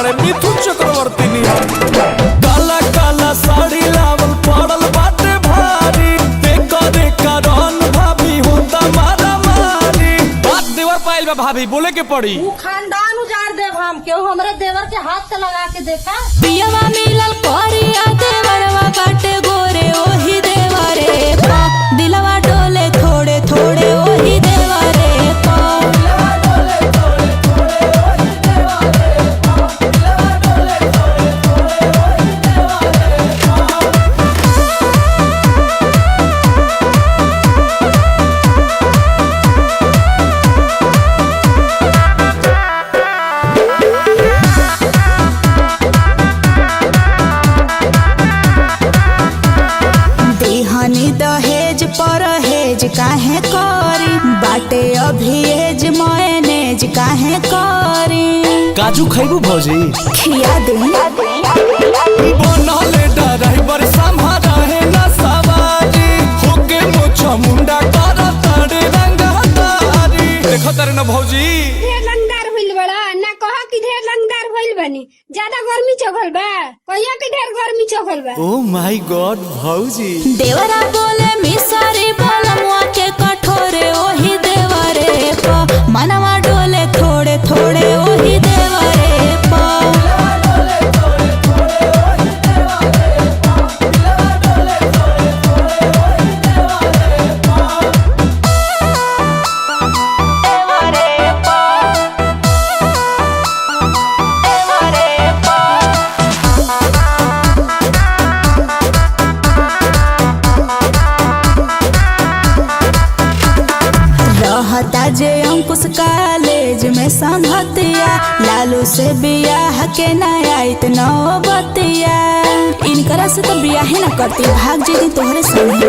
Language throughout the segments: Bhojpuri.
बाड़े मिथुन चक्रवर्ती निहार। काला काला साड़ी लावल पड़ल बाटे भारी, देखा देखा रन भाभी होता मारा मारी। बात देवर पाइल बा भाभी बोले के पड़ी। वो खानदान उजाड़ देव हम केहू हमरे देवर के हाथ से लगा के देखा। पियवा मिलल कोरिया देवरवा बाटे गोरे ओही देवरे पा, दिलवा डोले थोड़े थोड़े ओही देवरे पा। दहेज परहेज काहे करी, बाटे अभी एज मैनेज काहे करी। काजू खैबू भौजी खिया दे बनले ड्राइवर संभारा है ना सवारी, होके मोछा मुंडा करा तारे रंगा तारी। देखो तारे ना भौजी ढेर लंगदार होइल बड़ा ना कहा कि ढेर लंगदार होइल बनी। ज्यादा गर्मी चघल बा कहिया कि ढेर गर्मी चघल बा। ओ माय गॉड भौजी देवरा बोले मिसरी बोलमुआ के कठोरे ओही देवरे पा, मनवा डोले थोड़े थोड़े ओही देवरे पा। रहता जे अंकुश कॉलेज में संगतिया, लालू से बियाह के नयाइत नौबतिया। इनकरा से तो बियाह न करती, भाग जेदी तोहरे संगे।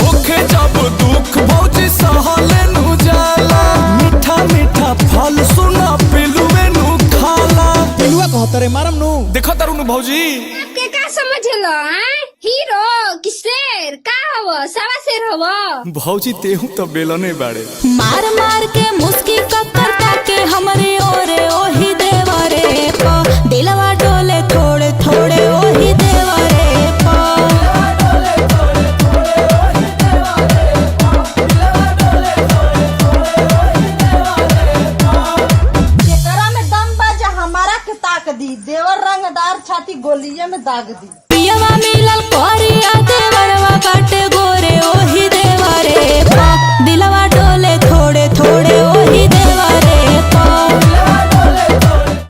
होके जब दुख भौजी सहले नु जाला, मीठा मीठा फल सुना पिलुए नु खाला। पिलुआ कहत रे मारम नु। देखो तारू नु भौजी आपके का समझलो हैं? हीरो कि शेर का हवो? सवा शेर हवो। भौजी तेहू तो बेलने बाड़े। मार मार के मुस्की ककरता के हमरे ओरे ओही देवरे पा, दिलवा डोले थोड़े थोड़े ओही देवरे पा। जेकरा में दम बाजा हमारा के ताक दी, देवर रंगदार छाती गोलिये में दाग दी। पियवा मिलल कोरिया देवरवा बाटे गोरे ओही